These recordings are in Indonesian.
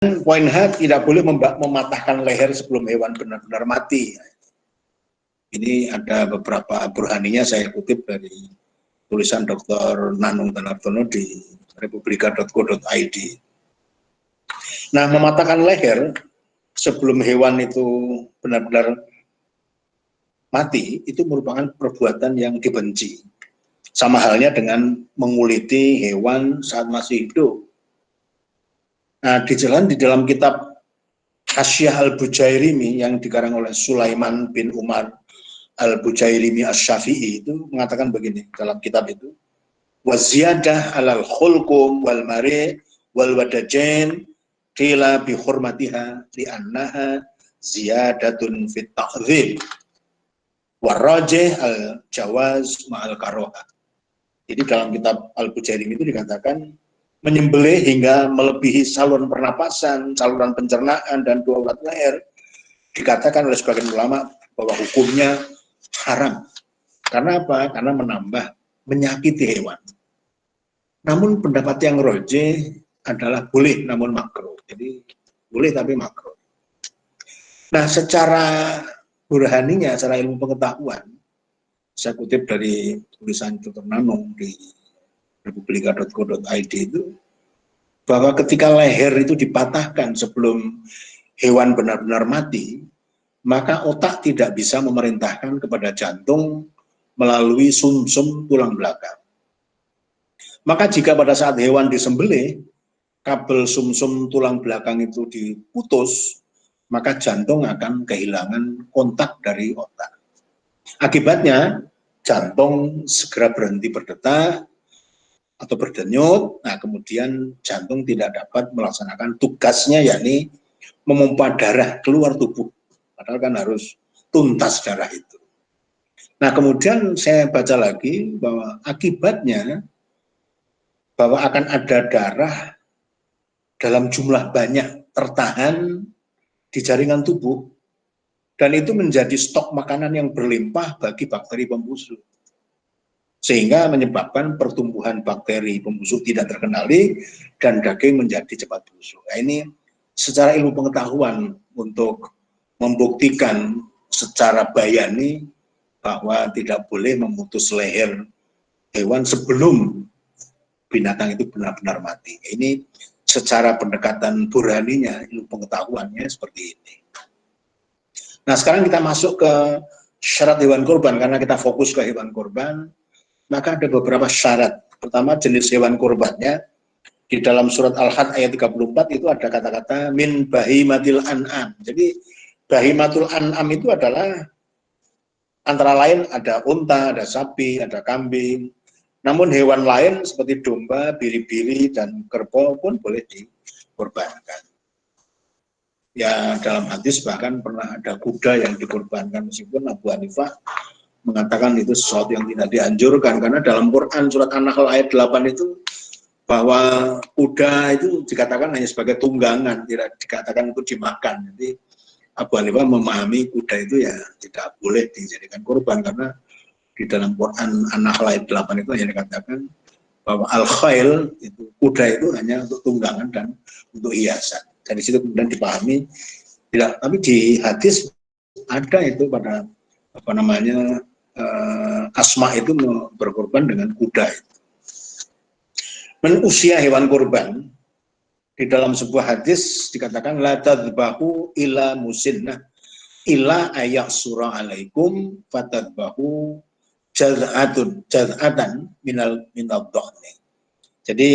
poin H, tidak boleh mematahkan leher sebelum hewan benar-benar mati. Ini ada beberapa burhaninya, saya kutip dari tulisan Dr. Nanung Tanartono di republika.co.id. Nah, mematahkan leher sebelum hewan itu benar-benar mati, itu merupakan perbuatan yang dibenci. Sama halnya dengan menguliti hewan saat masih hidup. Nah, di dalam kitab Hasyiah Al-Bujairimi yang dikarang oleh Sulaiman bin Umar Al-Bujairimi Asy-Syafi'i itu mengatakan begini dalam kitab itu, wa ziyadah alal khulqum wal mari wal wadajain qila bi hurmatiha li annaha ziyadatun fit ta'dhim wa rajih al jawaz ma'al karoha. Jadi dalam kitab Al-Bujairimi itu dikatakan menyembelih hingga melebihi saluran pernapasan, saluran pencernaan, dan dua urat leher, dikatakan oleh sebagian ulama bahwa hukumnya haram. Karena apa? Karena menambah, menyakiti hewan. Namun pendapat yang rojih adalah boleh namun makruh. Jadi boleh tapi makruh. Nah, secara burhaninya, secara ilmu pengetahuan, saya kutip dari tulisan Dr. Nanung di republika.co.id itu, bahwa ketika leher itu dipatahkan sebelum hewan benar-benar mati, maka otak tidak bisa memerintahkan kepada jantung melalui sumsum tulang belakang. Maka jika pada saat hewan disembelih, kabel sumsum tulang belakang itu diputus, maka jantung akan kehilangan kontak dari otak. Akibatnya, jantung segera berhenti berdetak atau berdenyut, nah kemudian jantung tidak dapat melaksanakan tugasnya, yakni memompa darah keluar tubuh. Padahal kan harus tuntas darah itu. Nah kemudian saya baca lagi bahwa akibatnya bahwa akan ada darah dalam jumlah banyak tertahan di jaringan tubuh, dan itu menjadi stok makanan yang berlimpah bagi bakteri pembusuk, sehingga menyebabkan pertumbuhan bakteri pembusuk tidak terkendali dan daging menjadi cepat busuk. Nah, ini secara ilmu pengetahuan untuk membuktikan secara bayani bahwa tidak boleh memutus leher hewan sebelum binatang itu benar-benar mati. Ini secara pendekatan burhaninya, ilmu pengetahuannya seperti ini. Nah, sekarang kita masuk ke syarat hewan kurban, karena kita fokus ke hewan kurban. Maka ada beberapa syarat. Pertama, jenis hewan kurbannya. Di dalam surat Al-Had ayat 34 itu ada kata-kata min bahimatil an'am. Jadi bahimatul an'am itu adalah antara lain ada unta, ada sapi, ada kambing. Namun hewan lain seperti domba, biri-biri, dan kerbau pun boleh dikorbankan. Ya, dalam hadis bahkan pernah ada kuda yang dikorbankan, meskipun Abu Hanifah mengatakan itu sesuatu yang tidak dianjurkan, karena dalam Quran surat An-Nahl ayat 8 itu bahwa kuda itu dikatakan hanya sebagai tunggangan, tidak dikatakan untuk dimakan. Jadi Abu Hanifah memahami kuda itu ya tidak boleh dijadikan korban, karena di dalam Quran An-Nahl ayat 8 itu hanya dikatakan bahwa al-khail itu kuda itu hanya untuk tunggangan dan untuk hiasan. Dari situ kemudian dipahami tidak, tapi di hadis ada itu pada apa namanya Asma itu berkorban dengan kuda itu. Usia hewan kurban di dalam sebuah hadis dikatakan la tadbahu ila musinnah ila ayaksura alaikum fatadbahu jaz'atan minal dhani. Jadi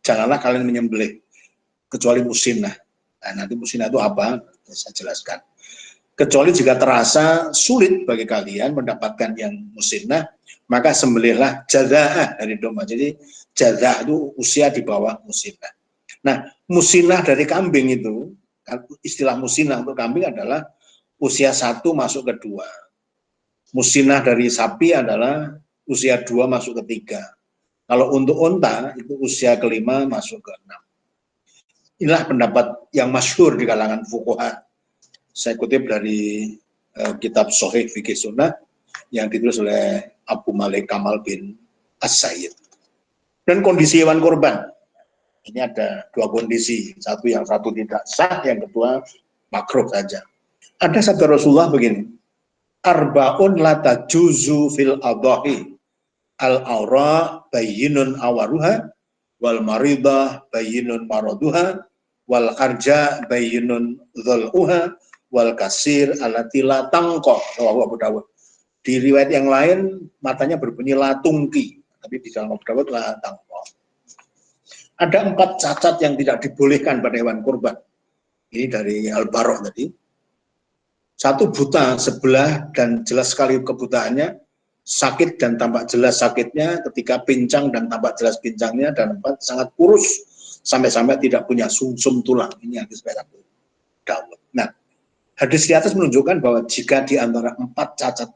janganlah kalian menyembelih kecuali musinnah. Nah, nanti musinnah itu apa? Saya jelaskan. Kecuali jika terasa sulit bagi kalian mendapatkan yang musinnah, maka sembelihlah jaza'ah dari domba. Jadi jaza'ah itu usia di bawah musinnah. Nah, musinnah dari kambing itu, istilah musinnah untuk kambing adalah usia 1 masuk ke 2. Musinnah dari sapi adalah usia 2 masuk ke 3. Kalau untuk unta itu usia ke-5 masuk ke 6. Inilah pendapat yang masyhur di kalangan fuqaha. Saya kutip dari kitab Sahih Fikih Sunnah yang ditulis oleh Abu Malik Kamal bin As-Sayyid. Dan kondisi hewan kurban. Ini ada dua kondisi, yang satu tidak sah, yang kedua makruh saja. Ada sabda Rasulullah begini, arba'un la tajuzu fil adhahi, al-aura bayyinun awaruha, wal maridah bayyinun maraduha, wal arja bayyinun dhul'uha, wal kasir alati la tangqa, rawahu Abu Dawud. Di riwayat yang lain matanya berbunyi la tungki, tapi di dalam Abu Dawud la tangqa. Ada 4 cacat yang tidak dibolehkan pada hewan kurban. Ini dari Al-Bara' tadi. 1, buta sebelah dan jelas sekali kebutaannya, sakit dan tampak jelas sakitnya, ketika pincang dan tampak jelas pincangnya, dan 4, sangat kurus sampai-sampai tidak punya sumsum tulang. Ini hadis riwayat Abu Dawud. Nah, hadis di atas menunjukkan bahwa jika di antara 4 cacat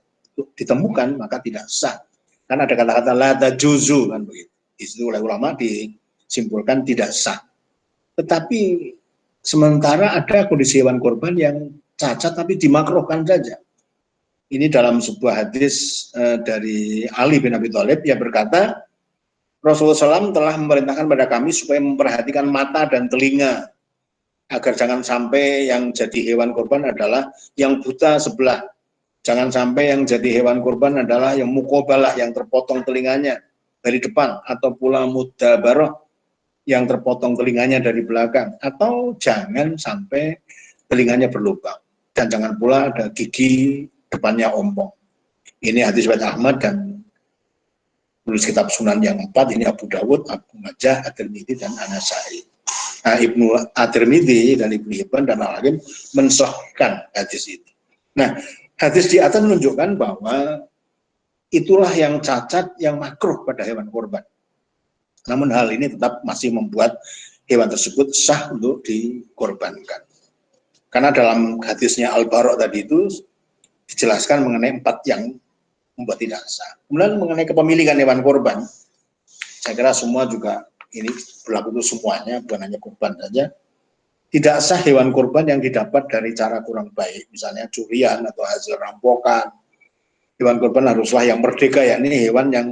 ditemukan maka tidak sah. Karena ada kata-kata la tajuzu kan begitu. Itu oleh ulama disimpulkan tidak sah. Tetapi sementara ada kondisi hewan kurban yang cacat tapi dimakruhkan saja. Ini dalam sebuah hadis dari Ali bin Abi Thalib yang berkata, Rasulullah SAW telah memerintahkan pada kami supaya memperhatikan mata dan telinga, agar jangan sampai yang jadi hewan kurban adalah yang buta sebelah. Jangan sampai yang jadi hewan kurban adalah yang mukobalah, yang terpotong telinganya dari depan, atau pula mudabarah, yang terpotong telinganya dari belakang, atau jangan sampai telinganya berlubang, dan jangan pula ada gigi depannya ompong. Ini hadis riwayat Ahmad dan penulis kitab Sunan yang 4, ini Abu Dawud, Abu Majah, At-Tirmidzi, dan An-Nasai. Nah, Ibnu At-Tirmidzi dan Ibnu Hibban dan Al-Hakim mensahihkan hadis ini. Nah, hadis di atas menunjukkan bahwa itulah yang cacat, yang makruh pada hewan kurban. Namun hal ini tetap masih membuat hewan tersebut sah untuk dikorbankan. Karena dalam hadisnya Al-Bara' tadi itu dijelaskan mengenai 4 yang membuat tidak sah. Kemudian mengenai kepemilikan hewan kurban, saya kira semua juga ini berlaku untuk semuanya, bukan hanya kurban saja. Tidak sah hewan kurban yang didapat dari cara kurang baik, misalnya curian atau hasil rampokan. Hewan kurban haruslah yang merdeka, yakni hewan yang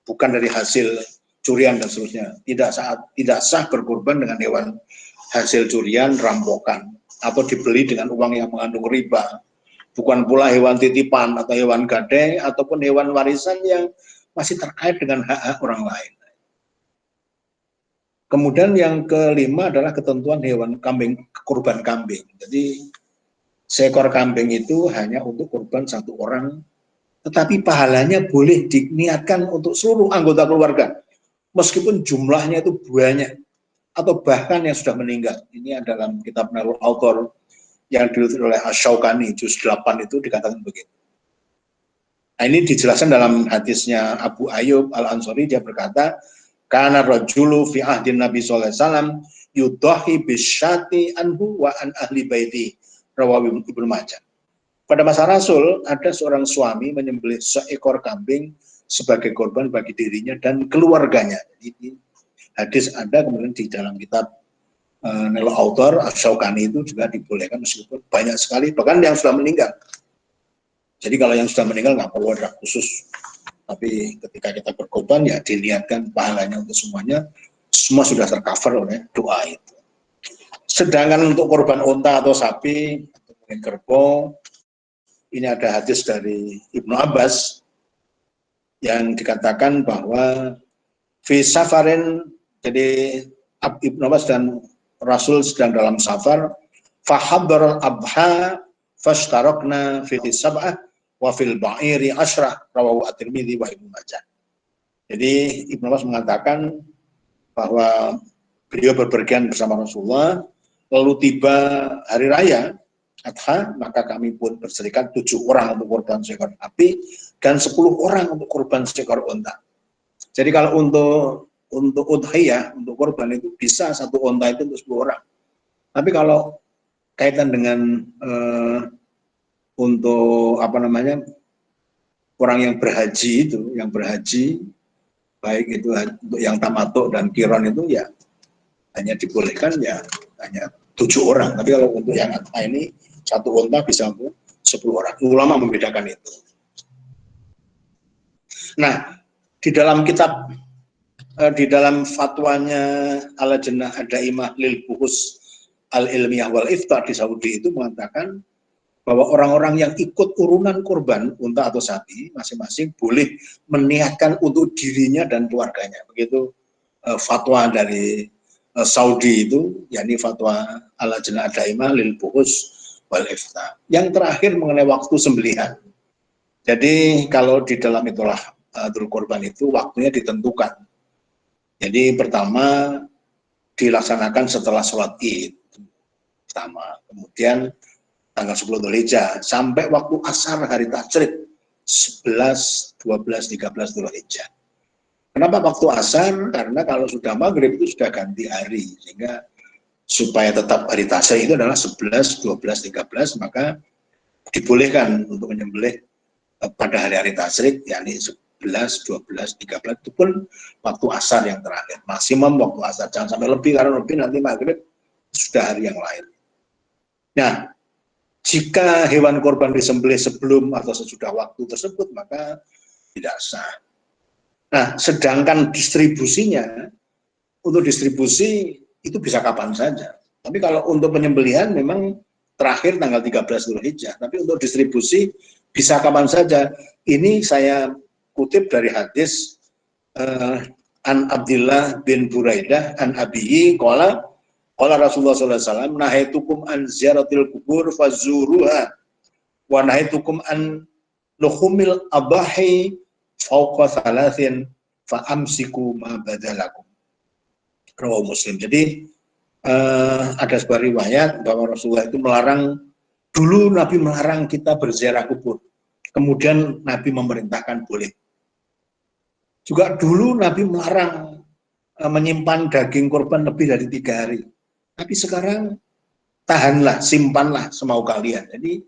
bukan dari hasil curian dan seterusnya. Tidak sah berkurban dengan hewan hasil curian, rampokan, atau dibeli dengan uang yang mengandung riba. Bukan pula hewan titipan atau hewan gade ataupun hewan warisan yang masih terkait dengan hak-hak orang lain. Kemudian yang kelima adalah ketentuan hewan kambing, kurban kambing. Jadi seekor kambing itu hanya untuk kurban 1 orang, tetapi pahalanya boleh diniatkan untuk seluruh anggota keluarga, meskipun jumlahnya itu banyak, atau bahkan yang sudah meninggal. Ini adalah kitab Nailul Autor yang ditulis oleh Asy-Syaukani, juz 8 itu dikatakan begitu. Nah, ini dijelaskan dalam hadisnya Abu Ayyub Al-Ansari, dia berkata, kana rajulu fi ahdin Nabi sallallahu alaihi wasallam yudahi bisyati anhu wa an ahli baiti, rawahu Ibnu Majah. Pada masa Rasul ada seorang suami menyembelih seekor kambing sebagai korban bagi dirinya dan keluarganya. Jadi hadis ada, kemudian di dalam kitab Nailul Autor Asy-Syaukani itu juga dibolehkan meskipun banyak sekali, bahkan yang sudah meninggal. Jadi kalau yang sudah meninggal nggak perlu ada khusus, tapi ketika kita berkorban ya diniatkan pahalanya untuk semuanya, semua sudah tercover oleh doa itu. Sedangkan untuk korban unta atau sapi atau mungkin kerbau, ini ada hadis dari Ibnu Abbas yang dikatakan bahwa fi safarin, jadi Ibnu Abbas dan Rasul sedang dalam safar, fahadhar abha fashtarakna fi sab'ah wa fil ba'iri asyrah, rawahu At-Tirmidzi wa Ibnu Majah. Jadi Ibnu Abbas mengatakan bahwa beliau berpergian bersama Rasulullah, lalu tiba hari raya Adha, maka kami pun berserikat 7 orang untuk korban seekor sapi dan 10 orang untuk korban seekor unta. Jadi kalau untuk udhiyah, untuk korban itu bisa 1 unta itu untuk 10 orang. Tapi kalau kaitan dengan untuk orang yang berhaji itu, baik itu untuk yang tamattu dan qiran itu ya hanya dibolehkan ya hanya 7 orang. Tapi kalau untuk yang adha ini 1 unta bisa untuk 10 orang. Ulama membedakan itu. Nah, di dalam kitab di dalam fatwanya Al-Lajnah Ad-Daimah lil Buhus Al-Ilmiyah wal Ifta di Saudi itu mengatakan bahwa orang-orang yang ikut urunan kurban unta atau sapi masing-masing boleh meniatkan untuk dirinya dan keluarganya. Begitu fatwa dari Saudi itu, yakni fatwa Al-Lajnah Ad-Daimah lil Buhus wal Ifta. Yang terakhir mengenai waktu sembelihan. Jadi kalau di dalam itulah Idul Kurban itu waktunya ditentukan. Jadi pertama dilaksanakan setelah sholat Id pertama, kemudian tanggal 10 Dzulhijjah sampai waktu asar hari tasyrik 11, 12, 13 Dzulhijjah. Kenapa waktu asar? Karena kalau sudah maghrib itu sudah ganti hari, sehingga supaya tetap hari tasyrik itu adalah 11, 12, 13, maka dibolehkan untuk menyembelih pada hari-hari tasyrik, yakni 11, 12, 13 itu pun waktu asar yang terakhir, maksimum waktu asar, jangan sampai lebih, karena lebih nanti maghrib sudah hari yang lain. Nah, jika hewan korban disembelih sebelum atau sesudah waktu tersebut, maka tidak sah. Nah, sedangkan distribusinya, untuk distribusi itu bisa kapan saja. Tapi kalau untuk penyembelihan memang terakhir tanggal 13 Dzulhijjah, tapi untuk distribusi bisa kapan saja. Ini saya kutip dari hadis An Abdillah bin Buraidah an Abihi qala Rasulullah sallallahu alaihi wasallam nahaitukum an ziyaratil kubur fazuruha wa nahaitukum an luhumil abahi fauqa thalathin fa amsiku ma badalakum. Rawahu Muslim. Jadi ada sebuah riwayat bahwa Rasulullah itu melarang, dulu Nabi melarang kita berziarah kubur. Kemudian Nabi memerintahkan boleh. Juga dulu Nabi melarang menyimpan daging korban lebih dari 3 hari. Tapi sekarang tahanlah, simpanlah semau kalian. Jadi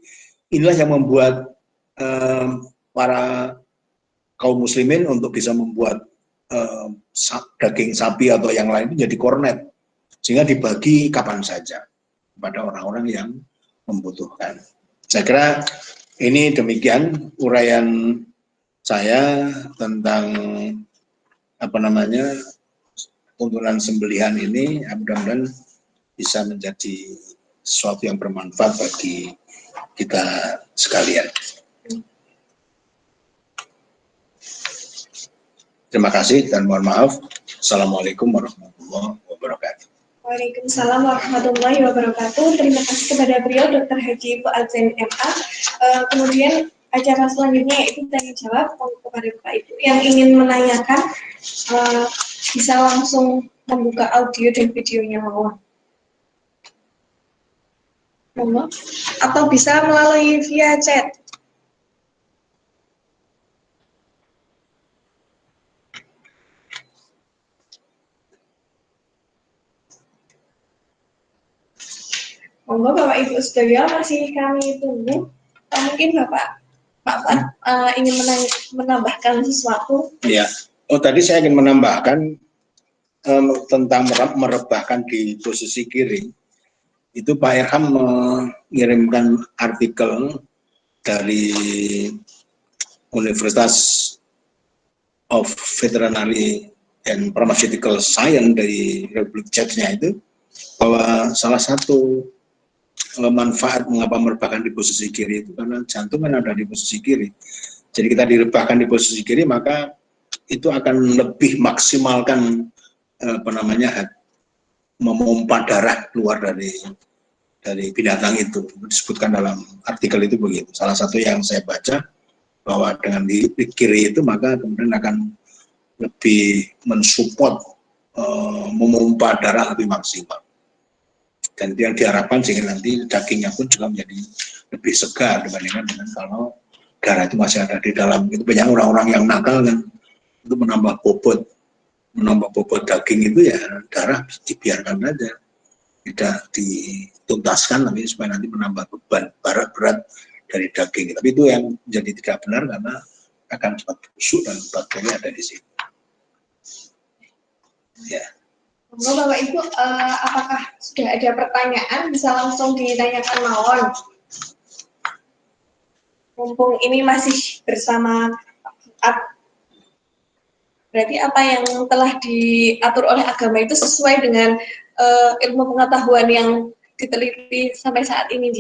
inilah yang membuat para kaum muslimin untuk bisa membuat daging sapi atau yang lain itu jadi kornet, sehingga dibagi kapan saja kepada orang-orang yang membutuhkan. Saya kira ini demikian uraian saya tentang tuntunan sembelihan ini. Mudah-mudahan bisa menjadi sesuatu yang bermanfaat bagi kita sekalian. Terima kasih dan mohon maaf. Assalamualaikum warahmatullahi wabarakatuh. Waalaikumsalam warahmatullahi wabarakatuh. Terima kasih kepada beliau Dr. Haji Fuad Zain MA. Kemudian acara selanjutnya yaitu tanya jawab kepada Bapak Ibu yang ingin menanyakan, bisa langsung membuka audio dan videonya atau bisa melalui via chat. Monggo Bapak Ibu sekalian, masih kami tunggu. Mungkin Bapak ingin menambahkan sesuatu? Ya, tadi saya ingin menambahkan tentang merebahkan di posisi kiri. Itu Pak Irham mengirimkan artikel dari Universitas of Veterinary and Pharmaceutical Science dari Republik Czechnya itu, bahwa salah satu manfaat mengapa merebahkan di posisi kiri itu karena jantung kan ada di posisi kiri. Jadi kita direbahkan di posisi kiri, maka itu akan lebih maksimalkan memompa darah keluar dari binatang itu. Disebutkan dalam artikel itu begitu. Salah satu yang saya baca, bahwa dengan di kiri itu maka kemudian akan lebih mensupport memompa darah lebih maksimal. Dan itu yang diharapkan sehingga nanti dagingnya pun juga menjadi lebih segar dibandingkan dengan kalau darah itu masih ada di dalam. Itu banyak orang-orang yang nakal kan, itu menambah bobot daging itu, ya darah dibiarkan saja, tidak dituntaskan, tapi supaya nanti menambah beban berat dari daging. Tapi itu yang menjadi tidak benar karena akan cepat busuk dan bakteri ada di situ. Ya. Bapak Ibu, apakah sudah ada pertanyaan? Bisa langsung ditanyakan mawon. Mumpung ini masih bersama Pak. Berarti apa yang telah diatur oleh agama itu sesuai dengan ilmu pengetahuan yang diteliti sampai saat ini.